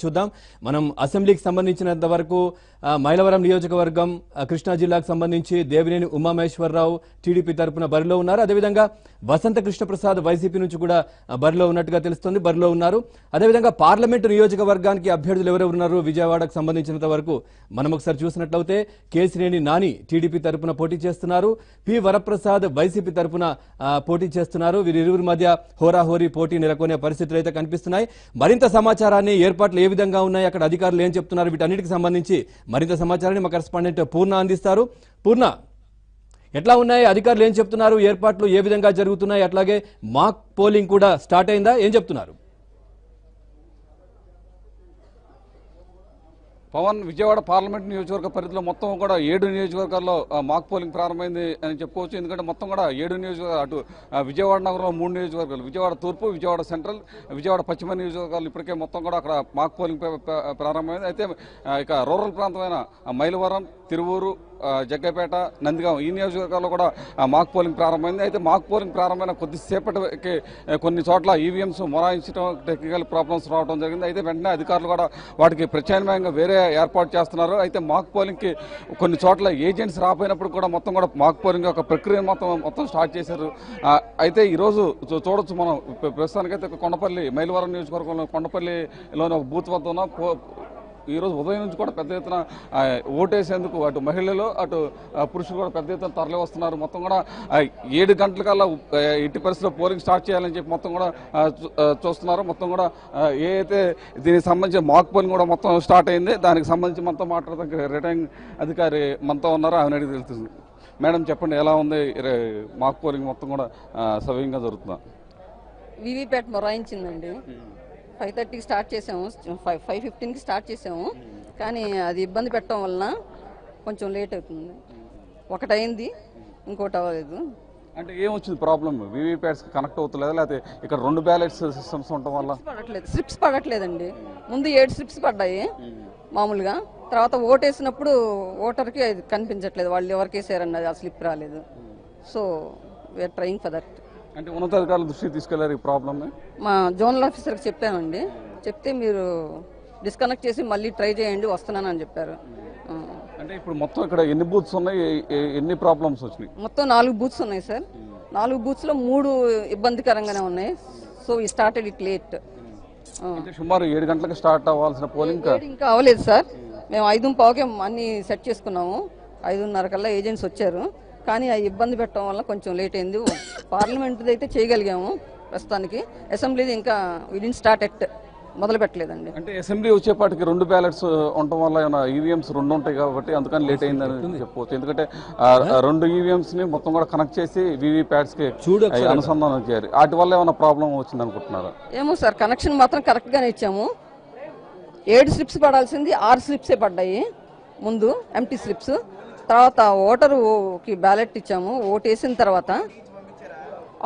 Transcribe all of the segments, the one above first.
చూద్దాం. మనం అసెంబ్లీకి సంబంధించినంత వరకు మైలవరం నియోజకవర్గం కృష్ణా జిల్లాకు సంబంధించి దేవినేని ఉమామహేశ్వరరావు టీడీపీ తరపున బరిలో ఉన్నారు. అదేవిధంగా వసంత కృష్ణప్రసాద్ వైసీపీ నుంచి కూడా బరిలో ఉన్నట్టుగా తెలుస్తోంది, బరిలో ఉన్నారు. అదేవిధంగా పార్లమెంటు నియోజకవర్గానికి అభ్యర్థులు ఎవరెవరు ఉన్నారు విజయవాడకు సంబంధించినంత వరకు మనం ఒకసారి చూసినట్లయితే కేసినేని నాని టీడీపీ తరపున పోటీ చేస్తున్నారు, పి వరప్రసాద్ వైసీపీ తరపున పోటీ చేస్తున్నారు. వీరిరువురి మధ్య హోరాహోరీ పోటీ నెలకొనే పరిస్థితులు అయితే కనిపిస్తున్నాయి. మరింత సమాచారాన్ని, ఏర్పాట్లు ఏ విధంగా ఉన్నాయి, అక్కడ అధికారులు ఏం చెప్తున్నారు, వీటన్నిటికి సంబంధించి మరింత సమాచారాన్ని మా కరెస్పాండెంట్ పూర్ణ అందిస్తారు. పూర్ణ, ఎట్లా ఉన్నాయి, అధికారులు ఏం చెప్తున్నారు, ఏర్పాట్లు ఏ విధంగా జరుగుతున్నాయి, అట్లాగే మాక్ పోలింగ్ కూడా స్టార్ట్ అయిందా, ఏం చెప్తున్నారు? పవన్, విజయవాడ పార్లమెంట్ నియోజకవర్గ పరిధిలో మొత్తం కూడా 7 నియోజకవర్గాల్లో మాక్ పోలింగ్ ప్రారంభమైంది అని చెప్పుకోవచ్చు. ఎందుకంటే మొత్తం కూడా 7 నియోజకవర్గాలు, అటు విజయవాడ నగరంలో 3 నియోజకవర్గాలు, విజయవాడ తూర్పు, విజయవాడ సెంట్రల్, విజయవాడ పశ్చిమ నియోజకవర్గాలు ఇప్పటికే మొత్తం కూడా అక్కడ మాక్ పోలింగ్ ప్రారంభమైంది. అయితే ఇక రూరల్ ప్రాంతమైన మైలవరం, తిరువూరు, జగ్గపేట, నందిగాం ఈ నియోజకవర్గాల్లో కూడా మాక్ పోలింగ్ ప్రారంభమైంది. అయితే మాక్ పోలింగ్ ప్రారంభమైన కొద్దిసేపటికి కొన్ని చోట్ల ఈవీఎంస్ మొరాయించడం, టెక్నికల్ ప్రాబ్లమ్స్ రావడం జరిగింది. అయితే వెంటనే అధికారులు కూడా వాటికి ప్రత్యామ్నాయంగా వేరే ఏర్పాటు చేస్తున్నారు. అయితే మాక్ పోలింగ్కి కొన్ని చోట్ల ఏజెంట్స్ రాపోయినప్పుడు కూడా మొత్తం కూడా మాక్ పోలింగ్ యొక్క ప్రక్రియ మొత్తం స్టార్ట్ చేశారు. అయితే ఈరోజు చూడొచ్చు మనం ప్రస్తుతానికైతే కొండపల్లి, మైలవరం నియోజకవర్గంలో కొండపల్లిలోని ఒక బూత్ వద్ద ఉన్న ఈరోజు ఉదయం నుంచి కూడా పెద్ద ఎత్తున ఓటేసేందుకు అటు మహిళలు అటు పురుషులు కూడా పెద్ద ఎత్తున తరలి వస్తున్నారు. మొత్తం కూడా 7 గంటలకల్లా ఇట్టి పరిస్థితిలో పోలింగ్ స్టార్ట్ చేయాలని చెప్పి మొత్తం కూడా చూస్తున్నారు. మొత్తం కూడా ఏ అయితే దీనికి సంబంధించి మాక్ పోలింగ్ కూడా మొత్తం స్టార్ట్ అయింది. దానికి సంబంధించి మనతో మాట్లాడడానికి రిటర్నింగ్ అధికారి మనతో ఉన్నారు, ఆమె అడిగి తెలుస్తుంది. మేడం చెప్పండి, ఎలా ఉంది మాక్ పోలింగ్ మొత్తం కూడా సవ్యంగా జరుగుతుందా? వీవీప్యాట్ మొరాయించిందండి. 5:30కి స్టార్ట్ చేసాము, 5:15కి స్టార్ట్ చేసాము. కానీ అది ఇబ్బంది పెట్టడం వలన కొంచెం లేట్ అవుతుంది. ఒకటి అయింది, ఇంకోటి అవ్వలేదు. అంటే ఏమొచ్చింది ప్రాబ్లమ్? వీవీప్యాట్స్ కనెక్ట్ అవుతలేదా, లేకపోతే ఇక్కడ 2 బ్యాలెట్ సిస్టమ్స్ ఉండటం వల్ల? స్లిప్స్ పడట్లేదండి. ముందు 7 స్లిప్స్ పడ్డాయి మామూలుగా. తర్వాత ఓటేసినప్పుడు ఓటర్కి అది కనిపించట్లేదు, వాళ్ళు ఎవరికి వేసారన్నది ఆ స్లిప్ రాలేదు. So we are trying for that. అంటే ఉన్నతాధికారుల దృష్టికి తీసుకెళ్లారు ఈ ప్రాబ్లమ్? మా జోనల్ ఆఫీసర్కి చెప్పామండి, చెప్తే మీరు డిస్కనెక్ట్ చేసి మళ్ళీ ట్రై చేయండి, వస్తున్నానని చెప్పారు. అంటే ఇప్పుడు మొత్తం ఇక్కడ ఎన్ని బూత్స్ ఉన్నాయి, ఎన్ని ప్రాబ్లమ్స్ వచ్చినాయి? మొత్తం 4 బూత్స్ ఉన్నాయి సార్. 4 బూత్స్లో 3 ఇబ్బందికరంగానే ఉన్నాయి. సో ఈ స్టార్టెడ్ ఇట్ లేట్. అంటే సుమారు 7 గంటలకు స్టార్ట్ అవ్వాల్సిన పోలింగ్ ఇంకా అవ్వలేదు సార్. మేము 5:15కే అన్ని సెట్ చేసుకున్నాము. 5:30 కల్లా ఏజెంట్స్ వచ్చారు. కానీ ఆ ఇబ్బంది పెట్టడం వల్ల కొంచెం లేట్ అయింది. పార్లమెంట్ది అయితే చేయగలిగాము ప్రస్తుతానికి. అసెంబ్లీది ఇంకా విడిన్ స్టార్ట్ ఎట్ మొదలు పెట్టలేదండి. అంటే అసెంబ్లీ వచ్చేపాటికి 2 బ్యాలెట్స్ ఉండటం వల్ల ఏమైనా ఈవీఎంస్ 2 ఉంటాయి కాబట్టి అందుకని లేట్ అయిందని చెప్పవచ్చు. ఎందుకంటే 2 ఈవీఎంస్ ని మొత్తం కూడా కనెక్ట్ చేసి వీవీప్యాట్స్ కి అనుసంధానం చేయాలి. వాటి వల్ల ఏమైనా ప్రాబ్లం వచ్చింది అనుకుంటున్నారా? ఏమో సార్, కనెక్షన్ మాత్రం కరెక్ట్ గానే ఇచ్చాము. 7 స్లిప్స్ పడాల్సింది 6 స్లిప్సే పడ్డాయి. ముందు ఎంటీ స్లిప్స్, తర్వాత ఓటరుకి బ్యాలెట్ ఇచ్చాము. ఓటు వేసిన తర్వాత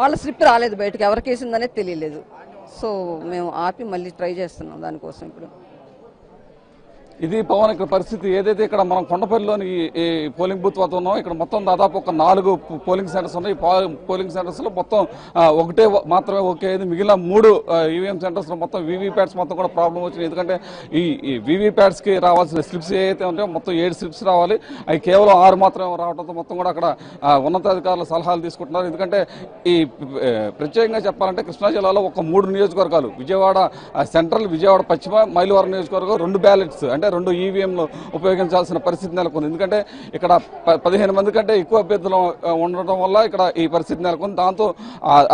వాళ్ళ స్లిప్ రాలేదు బయటకు, ఎవరికి వేసిందనేది తెలియలేదు. సో మేము ఆపి మళ్ళీ ట్రై చేస్తున్నాం దానికోసం ఇప్పుడు. ఇది పవన్ ఇక్కడ పరిస్థితి. ఏదైతే ఇక్కడ మనం కొండపల్లిలోని ఈ పోలింగ్ బూత్ వద్ద ఉన్నాం, ఇక్కడ మొత్తం దాదాపు ఒక 4 పోలింగ్ సెంటర్స్ ఉన్నాయి. పోలింగ్ సెంటర్స్ లో మొత్తం ఒకటే మాత్రమే ఓకే అయింది. మిగిలిన 3 ఈవీఎం సెంటర్స్ లో మొత్తం వీవీప్యాట్స్ మొత్తం కూడా ప్రాబ్లం వచ్చింది. ఎందుకంటే ఈ వీవీప్యాట్స్ కి రావాల్సిన స్లిప్స్ ఏదైతే ఉంటాయో మొత్తం 7 స్లిప్స్ రావాలి, అవి కేవలం 6 మాత్రమే రావడంతో మొత్తం కూడా అక్కడ ఉన్నతాధికారుల సలహాలు తీసుకుంటున్నారు. ఎందుకంటే ఈ ప్రత్యేకంగా చెప్పాలంటే కృష్ణా జిల్లాలో ఒక 3 నియోజకవర్గాలు, విజయవాడ సెంట్రల్, విజయవాడ పశ్చిమ, మైలవరం నియోజకవర్గం 2 బ్యాలెట్స్ అంటే 2 ఈవీఎంలు ఉపయోగించాల్సిన పరిస్థితి నెలకొంది. ఎందుకంటే ఇక్కడ 15 మంది కంటే ఎక్కువ అభ్యర్థులు ఉండటం వల్ల ఇక్కడ ఈ పరిస్థితి నెలకొంది. దాంతో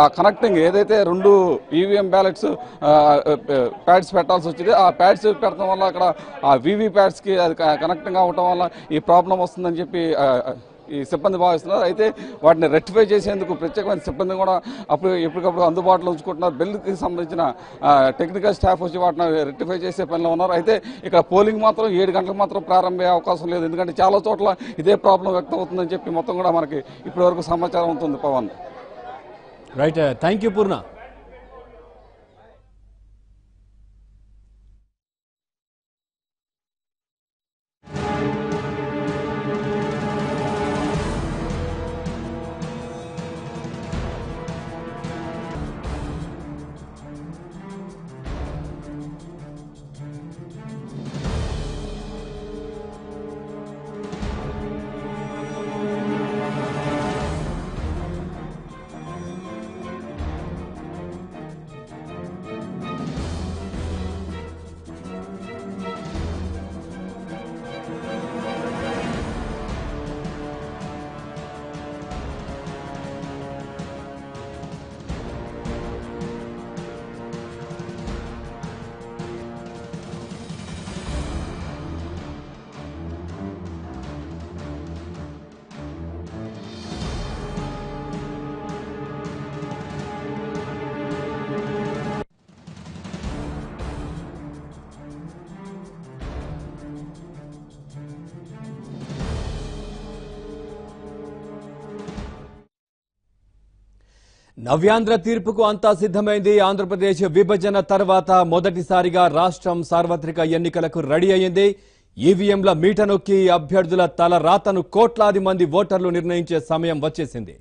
ఆ కనెక్టింగ్ ఏదైతే 2 ఈవీఎం బ్యాలెట్స్ ప్యాడ్స్ పెట్టాల్సి వచ్చింది, ఆ ప్యాడ్స్ పెట్టడం వల్ల అక్కడ ఆ వీవీ ప్యాడ్స్కి అది కనెక్టింగ్ అవ్వటం వల్ల ఈ ప్రాబ్లం వస్తుందని చెప్పి ఈ సిబ్బంది భావిస్తున్నారు. అయితే వాటిని రెక్టిఫై చేసేందుకు ప్రత్యేకమైన సిబ్బంది కూడా ఎప్పటికప్పుడు అందుబాటులో ఉంచుకుంటున్నారు. బిల్లుకి సంబంధించిన టెక్నికల్ స్టాఫ్ వచ్చి వాటిని రెక్టిఫై చేసే పనిలో ఉన్నారు. అయితే ఇక్కడ పోలింగ్ మాత్రం 7 గంటలకు మాత్రం ప్రారంభమయ్యే అవకాశం లేదు. ఎందుకంటే చాలా చోట్ల ఇదే ప్రాబ్లం వ్యక్తం అవుతుందని చెప్పి మొత్తం కూడా మనకి ఇప్పటివరకు సమాచారం ఉంటుంది. పవన్, రైట్, థ్యాంక్ యూ పూర్ణ. నవ్యాంధ్ర తీర్పుకు అంతా సిద్ధమైంది. ఆంధ్రప్రదేశ్ విభజన తర్వాత మొదటిసారిగా రాష్ట్రం సార్వత్రిక ఎన్నికలకు రెడీ అయ్యింది. ఈవీఎంల మీట నొక్కి అభ్యర్థుల తల రాతను కోట్లాది మంది ఓటర్లు నిర్ణయించే సమయం వచ్చేసింది.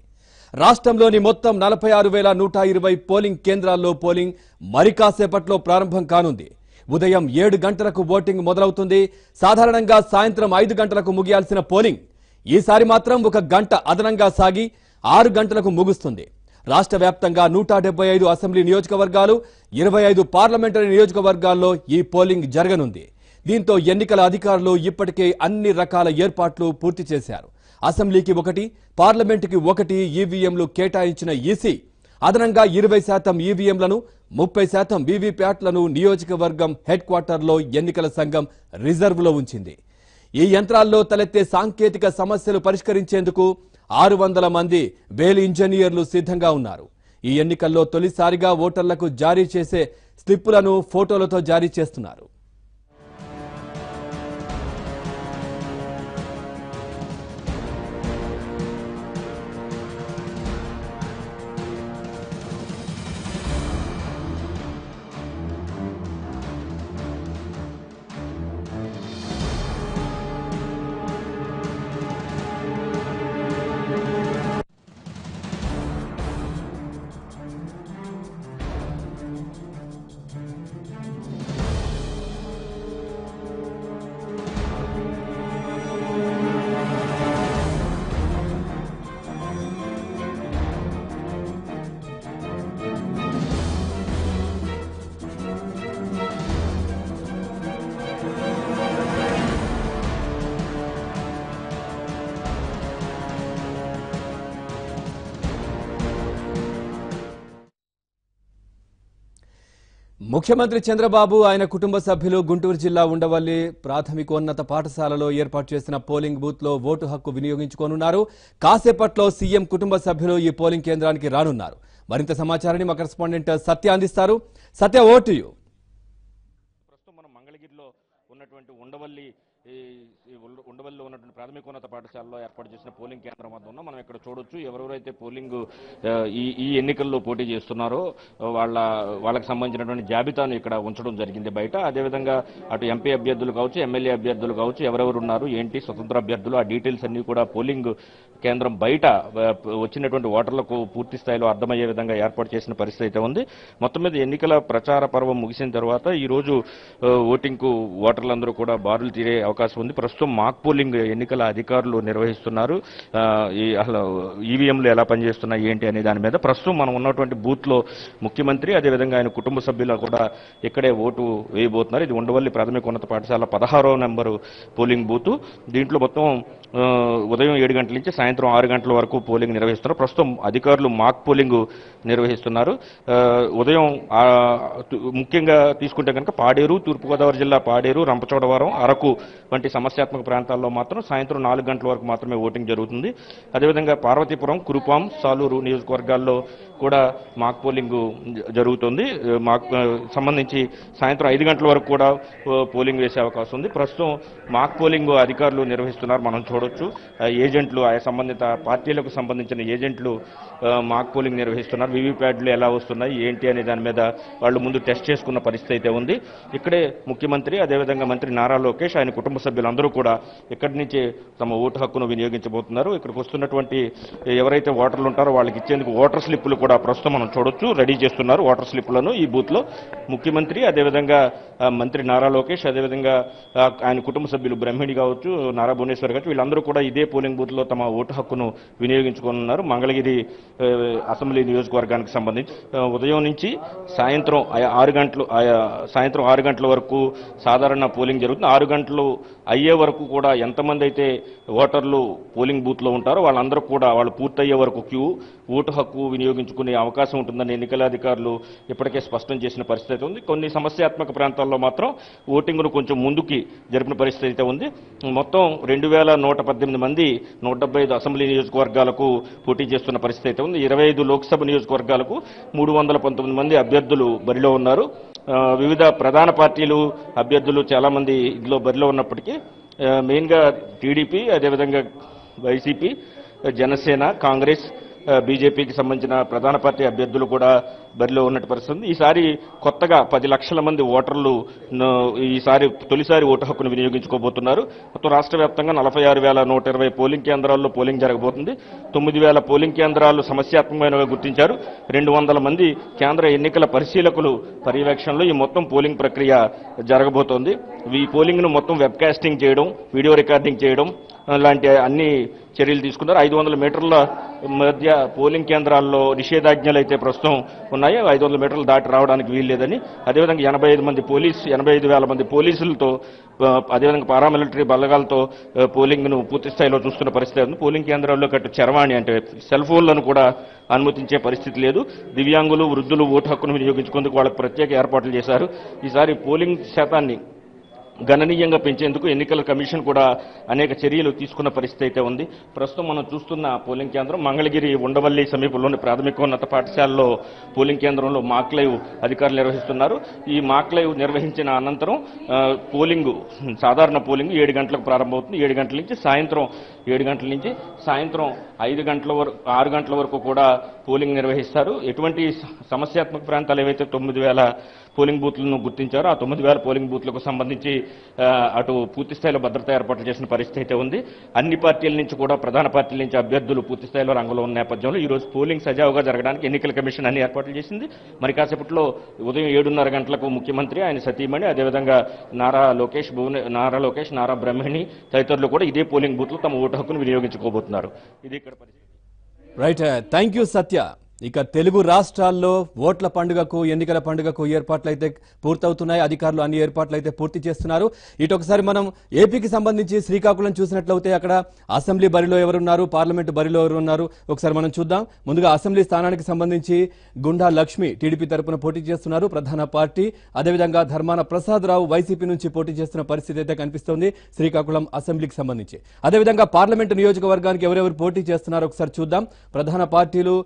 రాష్ట్రంలోని మొత్తం 46,120 పోలింగ్ కేంద్రాల్లో పోలింగ్ మరి కాసేపట్లో ప్రారంభం కానుంది. ఉదయం 7 గంటలకు ఓటింగ్ మొదలవుతుంది. సాధారణంగా సాయంత్రం 5 గంటలకు ముగియాల్సిన పోలింగ్ ఈసారి మాత్రం 1 గంట అదనంగా సాగి 6 గంటలకు ముగుస్తుంది. రాష్ట్ర వ్యాప్తంగా 175 అసెంబ్లీ నియోజకవర్గాలు, 25 పార్లమెంటరీ నియోజకవర్గాల్లో ఈ పోలింగ్ జరగనుంది. దీంతో ఎన్నికల అధికారులు ఇప్పటికే అన్ని రకాల ఏర్పాట్లు పూర్తి చేశారు. అసెంబ్లీకి 1, పార్లమెంటుకి 1 ఈవీఎంలు కేటాయించిన ఈసీ అదనంగా 20% ఈవీఎంలను, 30% వీవీప్యాట్లను నియోజకవర్గం హెడ్ క్వార్టర్లో ఎన్నికల సంఘం రిజర్వ్లో ఉంచింది. ఈ యంత్రాల్లో తలెత్తే సాంకేతిక సమస్యలు పరిష్కరించేందుకు 600 మంది వేల్ ఇంజనీర్లు సిద్ధంగా ఉన్నారు. ఈ ఎన్నికల్లో తొలిసారిగా ఓటర్లకు జారీ చేసే స్లిప్పులను ఫోటోలతో జారీ చేస్తున్నారు. ముఖ్యమంత్రి చంద్రబాబు, ఆయన కుటుంబ సభ్యులు గుంటూరు జిల్లా ఉండవల్లి ప్రాథమికోన్నత పాఠశాలలో ఏర్పాటు చేసిన పోలింగ్ బూత్ లో ఓటు హక్కు వినియోగించుకోనున్నారు. కాసేపట్లో సీఎం కుటుంబ సభ్యులు ఈ పోలింగ్ కేంద్రానికి రానున్నారు. మరింత సమాచారాన్ని మా కరెస్పాండెంట్ సత్య అందిస్తారు. సత్య, ఓటు యు. ప్రస్తుతం మనం మంగళగిరిలో ఉన్నటువంటి ఉండవల్లిలో ఉన్నటువంటి ప్రాథమికోన్నత పాఠశాలలో ఏర్పాటు చేసిన పోలింగ్ కేంద్రం వద్ద ఉన్నాం. మనం ఇక్కడ చూడొచ్చు ఎవరెవరైతే పోలింగ్ ఈ ఎన్నికల్లో పోటీ చేస్తున్నారో వాళ్ళకి సంబంధించినటువంటి జాబితాను ఇక్కడ ఉంచడం జరిగింది బయట. అదేవిధంగా అటు ఎంపీ అభ్యర్థులు కావచ్చు, ఎమ్మెల్యే అభ్యర్థులు కావచ్చు, ఎవరెవరు ఉన్నారు ఏంటి స్వతంత్ర అభ్యర్థులు, ఆ డీటెయిల్స్ అన్ని కూడా పోలింగ్ కేంద్రం బయట వచ్చినటువంటి ఓటర్లకు పూర్తి స్థాయిలో అర్థమయ్యే విధంగా ఏర్పాటు చేసిన పరిస్థితి అయితే ఉంది. మొత్తం మీద ఎన్నికల ప్రచార పర్వం ముగిసిన తర్వాత ఈ రోజు ఓటింగ్ కు ఓటర్లందరూ కూడా బారులు తీరే అవకాశం ఉంది. ప్రస్తుతం మాక్ పోలింగ్ ఎన్నికల అధికారులు నిర్వహిస్తున్నారు. అసలు ఈవీఎంలు ఎలా పనిచేస్తున్నాయి ఏంటి అనే దాని మీద ప్రస్తుతం మనం ఉన్నటువంటి బూత్ లో ముఖ్యమంత్రి అదేవిధంగా ఆయన కుటుంబ సభ్యులు కూడా ఇక్కడే ఓటు వేయబోతున్నారు. ఇది ఉండవల్లి ప్రాథమికోన్నత పాఠశాల 16వ నెంబరు పోలింగ్ బూత్. దీంట్లో మొత్తం ఉదయం 7 గంటల నుంచి సాయంత్రం 6 గంటల వరకు పోలింగ్ నిర్వహిస్తున్నారు. ప్రస్తుతం అధికారులు మాక్ పోలింగ్ నిర్వహిస్తున్నారు. ఉదయం ముఖ్యంగా తీసుకుంటే కనుక పాడేరు, తూర్పుగోదావరి జిల్లా పాడేరు, రంపచోడవరం, అరకు వంటి సమస్యాత్మక ప్రాంతాల్లో మాత్రం సాయంత్రం 4 గంటల వరకు మాత్రమే ఓటింగ్ జరుగుతుంది. అదేవిధంగా పార్వతీపురం, కురుపాం, సాలూరు నియోజకవర్గాల్లో కూడా మాక్ పోలింగ్ జరుగుతుంది. మాక్ సంబంధించి సాయంత్రం 5 గంటల వరకు కూడా పోలింగ్ వేసే అవకాశం ఉంది. ప్రస్తుతం మాక్ పోలింగ్ అధికారులు నిర్వహిస్తున్నారు. మనం చూడొచ్చు ఏజెంట్లు, ఆయా సంబంధిత పార్టీలకు సంబంధించిన ఏజెంట్లు మాక్ పోలింగ్ నిర్వహిస్తున్నారు. వీవీప్యాడ్లు ఎలా వస్తున్నాయి ఏంటి అనే దాని మీద వాళ్ళు ముందు టెస్ట్ చేసుకున్న పరిస్థితి అయితే ఉంది. ఇక్కడే ముఖ్యమంత్రి అదేవిధంగా మంత్రి నారా లోకేష్, ఆయన కుటుంబ సభ్యులందరూ కూడా ఇక్కడి నుంచి తమ ఓటు హక్కును వినియోగించబోతున్నారు. ఇక్కడికి వస్తున్నటువంటి ఎవరైతే ఓటర్లు ఉంటారో వాళ్ళకి ఇచ్చేందుకు ఓటర్ స్లిప్పులు కూడా ప్రస్తుతం మనం చూడొచ్చు రెడీ చేస్తున్నారు. ఓటర్ స్లిప్పులను ఈ బూత్ లో ముఖ్యమంత్రి అదేవిధంగా మంత్రి నారా లోకేష్ అదేవిధంగా ఆయన కుటుంబ సభ్యులు బ్రహ్మిణి కావచ్చు, నారా భువనేశ్వర్ కావచ్చు, వీళ్ళందరూ కూడా ఇదే పోలింగ్ బూత్ లో తమ ఓటు హక్కును వినియోగించుకోనున్నారు. మంగళగిరి అసెంబ్లీ నియోజకవర్గానికి సంబంధించి ఉదయం నుంచి సాయంత్రం 6 గంటల వరకు సాధారణ పోలింగ్ జరుగుతుంది. 6 గంటలు అయ్యే వరకు కూడా ఎంతమంది అయితే ఓటర్లు పోలింగ్ బూత్ లో ఉంటారో వాళ్ళందరూ కూడా వాళ్ళు పూర్తయ్యే వరకు ఓటు హక్కు వినియోగించుకునే అవకాశం ఉంటుందని ఎన్నికల అధికారులు ఇప్పటికే స్పష్టం చేసిన పరిస్థితి ఉంది. కొన్ని సమస్యాత్మక ప్రాంతాల్లో మాత్రం ఓటింగ్ను కొంచెం ముందుకి జరిపిన పరిస్థితి అయితే ఉంది. మొత్తం 2118 మంది 175 అసెంబ్లీ నియోజకవర్గాలకు పోటీ చేస్తున్న పరిస్థితి అయితే ఉంది. 25 లోక్సభ నియోజకవర్గాలకు 319 మంది అభ్యర్థులు బరిలో ఉన్నారు. వివిధ ప్రధాన పార్టీలు అభ్యర్థులు చాలా మంది ఇందులో బరిలో ఉన్నప్పటికీ మెయిన్గా టీడీపీ అదేవిధంగా వైసీపీ, జనసేన, కాంగ్రెస్ బీజేపీకి సంబంధించిన ప్రధాన పార్టీ అభ్యర్థులు కూడా బరిలో ఉన్నట్టు పరిస్థితుంది. ఈసారి కొత్తగా 10 లక్షల మంది ఓటర్లు ఈసారి తొలిసారి ఓటు హక్కును వినియోగించుకోబోతున్నారు. మొత్తం రాష్ట్ర వ్యాప్తంగా 46,120 పోలింగ్ కేంద్రాల్లో పోలింగ్ జరగబోతుంది. 9,000 పోలింగ్ కేంద్రాలు సమస్యాత్మకమైనవిగా గుర్తించారు. 200 మంది కేంద్ర ఎన్నికల పరిశీలకులు పర్యవేక్షణలో ఈ మొత్తం పోలింగ్ ప్రక్రియ జరగబోతోంది. ఈ పోలింగ్ను మొత్తం వెబ్కాస్టింగ్ చేయడం, వీడియో రికార్డింగ్ చేయడం లాంటి అన్ని చర్యలు తీసుకున్నారు. 500 మీటర్ల మధ్య పోలింగ్ కేంద్రాల్లో నిషేధాజ్ఞలు అయితే ప్రస్తుతం ఉన్నాయి. 500 మీటర్లు దాటి రావడానికి వీల్లేదని, అదేవిధంగా 85,000 మంది పోలీసులతో, అదేవిధంగా పారామిలిటరీ బలగాలతో పోలింగ్ను పూర్తి స్థాయిలో చూస్తున్న పరిస్థితి ఉంది. పోలింగ్ కేంద్రాల్లో కట్టు చరవాణి అంటే సెల్ ఫోన్లను కూడా అనుమతించే పరిస్థితి లేదు. దివ్యాంగులు, వృద్ధులు ఓటు హక్కును వినియోగించుకుందుకు వాళ్ళకు ప్రత్యేక ఏర్పాట్లు చేశారు. ఈసారి పోలింగ్ శాతాన్ని గణనీయంగా పెంచేందుకు ఎన్నికల కమిషన్ కూడా అనేక చర్యలు తీసుకున్న పరిస్థితి అయితే ఉంది. ప్రస్తుతం మనం చూస్తున్న పోలింగ్ కేంద్రం మంగళగిరి ఉండవల్లి సమీపంలోని ప్రాథమికోన్నత పాఠశాలలో పోలింగ్ కేంద్రంలో మాక్ లైవ్ అధికారులు నిర్వహిస్తున్నారు. ఈ మాక్ లైవ్ నిర్వహించిన అనంతరం సాధారణ పోలింగ్ 7 గంటలకు ప్రారంభమవుతుంది. 7 గంటల నుంచి సాయంత్రం 7 గంటల నుంచి సాయంత్రం 5 గంటల వరకు 6 గంటల వరకు కూడా పోలింగ్ నిర్వహిస్తారు. ఎటువంటి సమస్యాత్మక ప్రాంతాలు ఏవైతే 9,000 పోలింగ్ బూత్లను గుర్తించారో ఆ 9,000 పోలింగ్ బూత్లకు సంబంధించి అటు పూర్తి స్థాయిలో భద్రతా ఏర్పాట్లు చేసిన పరిస్థితి అయితే ఉంది. అన్ని పార్టీల నుంచి కూడా, ప్రధాన పార్టీల నుంచి అభ్యర్థులు పూర్తి స్థాయిలో రంగంలో ఉన్న నేపథ్యంలో ఈ రోజు పోలింగ్ సజావుగా జరగడానికి ఎన్నికల కమిషన్ అన్ని ఏర్పాట్లు చేసింది. మరి కాసేపట్లో ఉదయం 7:30 గంటలకు ముఖ్యమంత్రి, ఆయన సతీమణి, అదేవిధంగా నారా లోకేష్, నారా బ్రహ్మణి తదితరులు కూడా ఇదే పోలింగ్ బూత్లో తమ ఓటు హక్కును వినియోగించుకోబోతున్నారు. ఇది ఇక్కడ పరిస్థితి. రైట్, థ్యాంక్ యూ సత్య. ఇక తెలుగు రాష్ట్రాల్లో ఓట్ల పండుగకు, ఎన్నికల పండుగకు ఏర్పాట్లు అయితే పూర్తవుతున్నాయి. అధికారులు అన్ని ఏర్పాట్లు అయితే పూర్తి చేస్తున్నారు. ఇటు ఒకసారి మనం ఏపీకి సంబంధించి శ్రీకాకుళం చూసినట్లయితే అక్కడ అసెంబ్లీ బరిలో ఎవరున్నారు, పార్లమెంటు బరిలో ఎవరున్నారు ఒకసారి మనం చూద్దాం. ముందుగా అసెంబ్లీ స్థానానికి సంబంధించి గుండా లక్ష్మి టీడీపీ తరపున పోటీ చేస్తున్నారు, ప్రధాన పార్టీ. అదేవిధంగా ధర్మాన ప్రసాద్ రావు వైసీపీ నుంచి పోటీ చేస్తున్న పరిస్థితి అయితే కనిపిస్తోంది శ్రీకాకుళం అసెంబ్లీకి సంబంధించి. అదేవిధంగా పార్లమెంటు నియోజకవర్గానికి ఎవరెవరు పోటీ చేస్తున్నారో ఒకసారి చూద్దాం. ప్రధాన పార్టీలు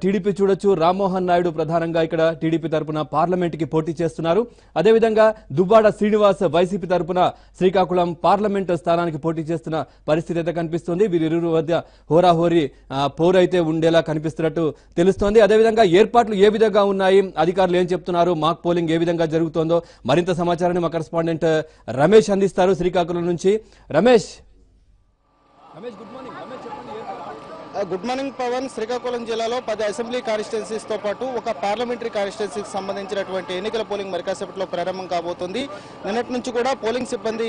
టీడీపీ చూడొచ్చు. రామ్మోహన్ నాయుడు ప్రధానంగా ఇక్కడ టీడీపీ తరపున పార్లమెంటుకి పోటీ చేస్తున్నారు. అదేవిధంగా దువ్వాడ శ్రీనివాస్ వైసీపీ తరపున శ్రీకాకుళం పార్లమెంటు స్థానానికి పోటీ చేస్తున్న పరిస్థితి అయితే కనిపిస్తుంది. వీరిరువురి మధ్య హోరాహోరీ పోరు అయితే ఉండేలా కనిపిస్తున్నట్టు తెలుస్తోంది. అదేవిధంగా ఏర్పాట్లు ఏ విధంగా ఉన్నాయి, అధికారులు ఏం చెప్తున్నారు, మాక్ పోలింగ్ ఏ విధంగా జరుగుతోందో మరింత సమాచారాన్ని మా కరెస్పాండెంట్ రమేష్ అందిస్తారు శ్రీకాకుళం నుంచి. Ramesh, good morning. Good morning Pavan. Srikakulam జిల్లాలో 10 అసెంబ్లీ కాన్స్టిట్యున్సీస్ తో పాటు ఒక పార్లమెంటరీ కాన్స్టిట్యున్సీకి సంబంధించినటువంటి ఎన్నికల పోలింగ్ మరికాసేపట్లో ప్రారంభం కాబోతుంది. నిన్నటి నుంచి కూడా పోలింగ్ సిబ్బంది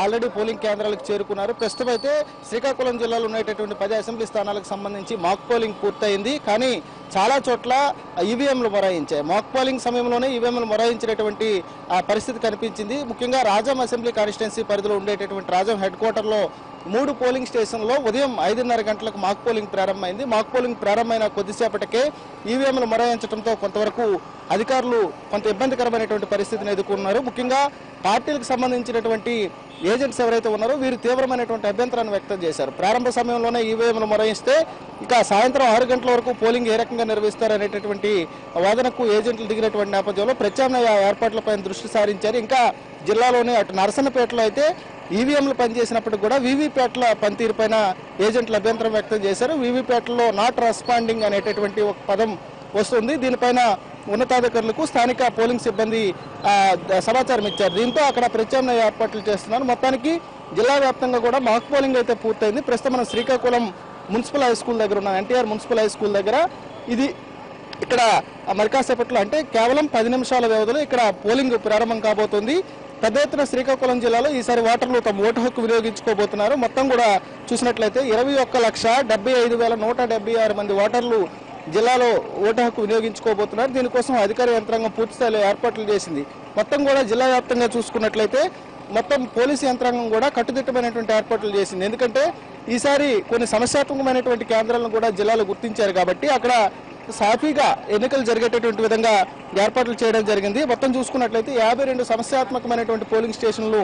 ఆల్రెడీ పోలింగ్ కేంద్రాలకు చేరుకున్నారు. ప్రస్తుతం అయితే శ్రీకాకుళం జిల్లాలో ఉండేటటువంటి 10 అసెంబ్లీ స్థానాలకు సంబంధించి మాక్ పోలింగ్ పూర్తయింది. కానీ చాలా చోట్ల ఈవీఎంలు మొరాయించాయి. మాక్ పోలింగ్ సమయంలోనే ఈవీఎంలు మొరాయించినటువంటి పరిస్థితి కనిపించింది. ముఖ్యంగా రాజం అసెంబ్లీ కాన్స్టిట్యున్సీ పరిధిలో ఉండేటటువంటి రాజం హెడ్ క్వార్టర్లో 3 పోలింగ్ స్టేషన్లో ఉదయం 5:30 గంటలకు మాక్ పోలింగ్ ప్రారంభమైంది. మాక్ పోలింగ్ ప్రారంభమైన కొద్దిసేపటికే ఈవీఎంలు మొరాయించడంతో కొంతవరకు అధికారులు కొంత ఇబ్బందికరమైనటువంటి పరిస్థితిని ఎదుర్కొన్నారు. ముఖ్యంగా పార్టీలకు సంబంధించినటువంటి ఏజెంట్స్ ఎవరైతే ఉన్నారో వీరు తీవ్రమైనటువంటి అభ్యంతరాన్ని వ్యక్తం చేశారు. ప్రారంభ సమయంలోనే ఈవీఎంలు మొరాయిస్తే ఇక సాయంత్రం 6 గంటల వరకు పోలింగ్ ఏ రకంగా నిర్వహిస్తారనేటటువంటి వాదనకు ఏజెంట్లు దిగినటువంటి నేపథ్యంలో ప్రత్యామ్నాయ ఏర్పాట్లపై దృష్టి సారించారు. ఇంకా జిల్లాలోని అటు నరసన్నపేటలో అయితే ఈవీఎంలు పనిచేసినప్పటికీ కూడా వీవీప్యాట్ల పనితీరుపైన ఏజెంట్లు అభ్యంతరం వ్యక్తం చేశారు. వీవీప్యాట్లో నాట్ రెస్పాండింగ్ అనేటటువంటి ఒక పదం వస్తుంది. దీనిపైన ఉన్నతాధికారులకు స్థానిక పోలింగ్ సిబ్బంది సమాచారం ఇచ్చారు. దీంతో అక్కడ ప్రత్యామ్నాయ ఏర్పాట్లు చేస్తున్నారు. మొత్తానికి జిల్లా వ్యాప్తంగా కూడా మాక్ పోలింగ్ అయితే పూర్తయింది. ప్రస్తుతం మనం శ్రీకాకుళం మున్సిపల్ హై స్కూల్ దగ్గర ఉన్నాం. ఎన్టీఆర్ మున్సిపల్ హై స్కూల్ దగ్గర ఇక్కడ మరికాసేపట్లో అంటే కేవలం 10 నిమిషాల వ్యవధిలో ఇక్కడ పోలింగ్ ప్రారంభం కాబోతుంది. పెద్ద ఎత్తున శ్రీకాకుళం జిల్లాలో ఈసారి ఓటర్లు తమ ఓటు హక్కు వినియోగించుకోబోతున్నారు. మొత్తం కూడా చూసినట్లయితే 21,75,176 మంది ఓటర్లు జిల్లాలో ఓటు హక్కు వినియోగించుకోబోతున్నారు. దీనికోసం అధికార యంత్రాంగం పూర్తి స్థాయిలో ఏర్పాట్లు చేసింది. మొత్తం కూడా జిల్లా వ్యాప్తంగా చూసుకున్నట్లయితే మొత్తం పోలీసు యంత్రాంగం కూడా కట్టుదిట్టమైనటువంటి ఏర్పాట్లు చేసింది. ఎందుకంటే ఈసారి కొన్ని సమస్యాత్మకమైనటువంటి కేంద్రాలను కూడా జిల్లాలో గుర్తించారు కాబట్టి అక్కడ సాఫీగా ఎన్నికలు జరిగేటటువంటి విధంగా ఏర్పాట్లు చేయడం జరిగింది. మొత్తం చూసుకున్నట్లయితే 52 సమస్యాత్మకమైనటువంటి పోలింగ్ స్టేషన్లు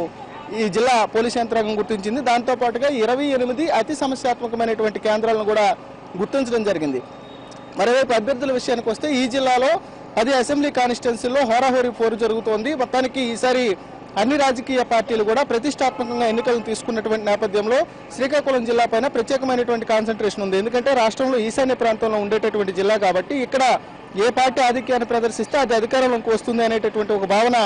ఈ జిల్లా పోలీసు యంత్రాంగం గుర్తించింది. దాంతో పాటుగా 28 అతి సమస్యాత్మకమైనటువంటి కేంద్రాలను కూడా గుర్తించడం జరిగింది. మరోవైపు అభ్యర్థుల విషయానికి వస్తే ఈ జిల్లాలో 10 అసెంబ్లీ కాన్స్టిట్యున్సీల్లో హోరాహోరీ పోరు జరుగుతోంది. మొత్తానికి ఈసారి అన్ని రాజకీయ పార్టీలు కూడా ప్రతిష్టాత్మకంగా ఎన్నికలను తీసుకున్నటువంటి నేపథ్యంలో శ్రీకాకుళం జిల్లా పైన ప్రత్యేకమైనటువంటి కాన్సన్ట్రేషన్ ఉంది. ఎందుకంటే రాష్ట్రంలో ఈశాన్య ప్రాంతంలో ఉండేటటువంటి జిల్లా కాబట్టి ఇక్కడ ఏ పార్టీ ఆధిక్యాన్ని ప్రదర్శిస్తే అది అధికారంలోకి వస్తుంది అనేటటువంటి ఒక భావన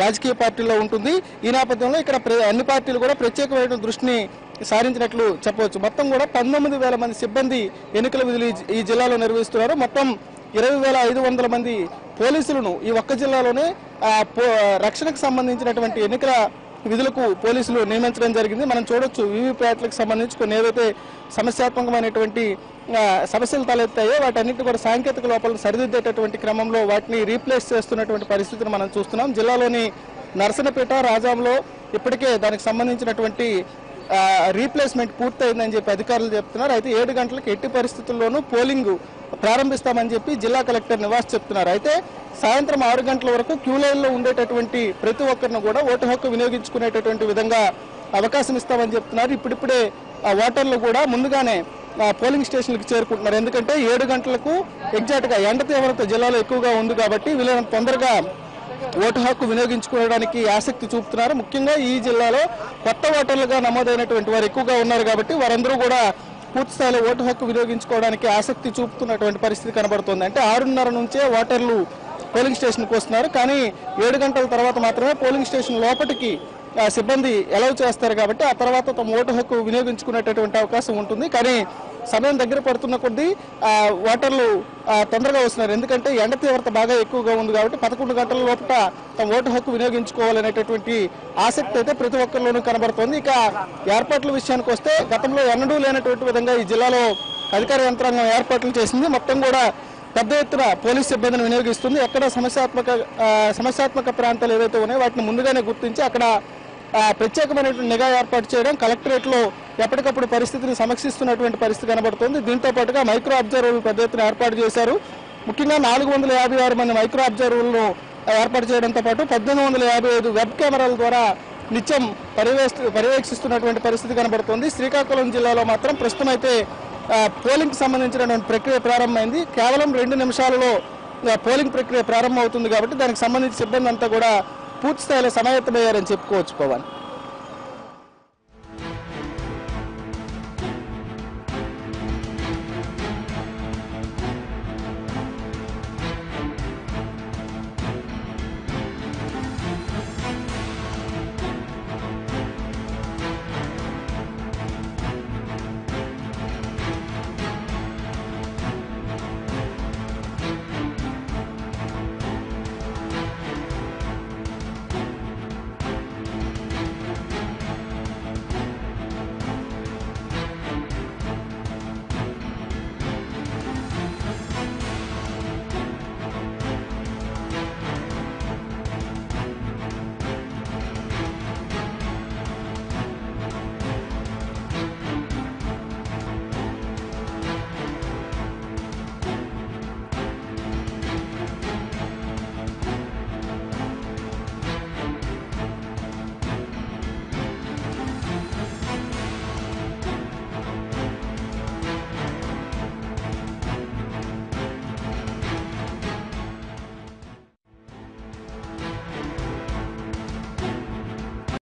రాజకీయ పార్టీల్లో ఉంటుంది. ఈ నేపథ్యంలో ఇక్కడ అన్ని పార్టీలు కూడా ప్రత్యేకమైన దృష్టిని సారించినట్లు చెప్పవచ్చు. మొత్తం కూడా 19,000 మంది సిబ్బంది ఎన్నికల విధులు ఈ జిల్లాలో నిర్వహిస్తున్నారు. మొత్తం 20,500 మంది పోలీసులను ఈ ఒక్క జిల్లాలోనే రక్షణకు సంబంధించినటువంటి ఎన్నికల విధులకు పోలీసులు నియమించడం జరిగింది. మనం చూడొచ్చు వీవీప్యాట్లకు సంబంధించి కొన్ని ఏదైతే సమస్యాత్మకమైనటువంటి సమస్యలు తలెత్తాయో వాటన్నిటి కూడా సాంకేతిక లోపాలను సరిదిద్దేటటువంటి క్రమంలో వాటిని రీప్లేస్ చేస్తున్నటువంటి పరిస్థితిని మనం చూస్తున్నాం. జిల్లాలోని నర్సనపేట, రాజాంలో ఇప్పటికే దానికి సంబంధించినటువంటి రీప్లేస్మెంట్ పూర్తయిందని చెప్పి అధికారులు చెప్తున్నారు. అయితే 7 గంటలకు ఎట్టి పరిస్థితుల్లోనూ పోలింగ్ ప్రారంభిస్తామని చెప్పి జిల్లా కలెక్టర్ నివాస్ చెప్తున్నారు. అయితే సాయంత్రం 6 గంటల వరకు క్యూ లైన్లో ఉండేటటువంటి ప్రతి ఒక్కరిని కూడా ఓటు హక్కు వినియోగించుకునేటటువంటి విధంగా అవకాశం ఇస్తామని చెప్తున్నారు. ఇప్పుడిప్పుడే ఓటర్లు కూడా ముందుగానే పోలింగ్ స్టేషన్లకు చేరుకుంటున్నారు. ఎందుకంటే 7 గంటలకు ఎగ్జాక్ట్గా ఎండ తీవ్రత జిల్లాలో ఎక్కువగా ఉంది కాబట్టి వీళ్ళని తొందరగా ఓటు హక్కు వినియోగించుకోవడానికి ఆసక్తి చూపుతున్నారు. ముఖ్యంగా ఈ జిల్లాలో కొత్త ఓటర్లుగా నమోదైనటువంటి వారు ఎక్కువగా ఉన్నారు కాబట్టి వారందరూ కూడా పూర్తి స్థాయిలో ఓటు హక్కు వినియోగించుకోవడానికి ఆసక్తి చూపుతున్నటువంటి పరిస్థితి కనబడుతోంది. అంటే 6:30 నుంచే ఓటర్లు పోలింగ్ స్టేషన్కి వస్తున్నారు. కానీ 7 గంటల తర్వాత మాత్రమే పోలింగ్ స్టేషన్ లోపలికి సిబ్బంది అలౌ చేస్తారు కాబట్టి ఆ తర్వాత తమ ఓటు హక్కు వినియోగించుకునేటటువంటి అవకాశం ఉంటుంది. కానీ సమయం దగ్గర పడుతున్న కొద్దీ ఓటర్లు తొందరగా వస్తున్నారు. ఎందుకంటే ఎండ తీవ్రత బాగా ఎక్కువగా ఉంది కాబట్టి 11 గంటల లోపల తమ ఓటు హక్కు వినియోగించుకోవాలనేటటువంటి ఆసక్తి అయితే ప్రతి ఒక్కరిలోనూ కనబడుతోంది. ఇక ఏర్పాట్ల విషయానికి వస్తే గతంలో ఎన్నడూ లేనటువంటి విధంగా ఈ జిల్లాలో అధికార యంత్రాంగం ఏర్పాట్లు చేసింది. మొత్తం కూడా పెద్ద ఎత్తున పోలీస్ సిబ్బందిని వినియోగిస్తుంది. ఎక్కడ సమస్యాత్మక ప్రాంతాలు ఏవైతే ఉన్నాయో వాటిని ముందుగానే గుర్తించి అక్కడ ప్రత్యేకమైనటువంటి నిఘా ఏర్పాటు చేయడం, కలెక్టరేట్లో ఎప్పటికప్పుడు పరిస్థితిని సమీక్షిస్తున్నటువంటి పరిస్థితి కనబడుతుంది. దీంతో పాటుగా మైక్రో అబ్జర్వర్లు పెద్ద ఎత్తున ఏర్పాటు చేశారు. ముఖ్యంగా 456 మంది మైక్రో అబ్జర్వర్లను ఏర్పాటు చేయడంతో పాటు 1855 వెబ్ కెమెరాల ద్వారా నిత్యం పర్యవేక్షిస్తున్నటువంటి పరిస్థితి కనబడుతుంది. శ్రీకాకుళం జిల్లాలో మాత్రం ప్రస్తుతం అయితే పోలింగ్కి సంబంధించినటువంటి ప్రక్రియ ప్రారంభమైంది. కేవలం 2 నిమిషాలలో పోలింగ్ ప్రక్రియ ప్రారంభమవుతుంది కాబట్టి దానికి సంబంధించిన సిబ్బంది అంతా కూడా పూర్తి స్థాయిలో సమాయత్తమయ్యారని చెప్పుకోవచ్చు. పవన్.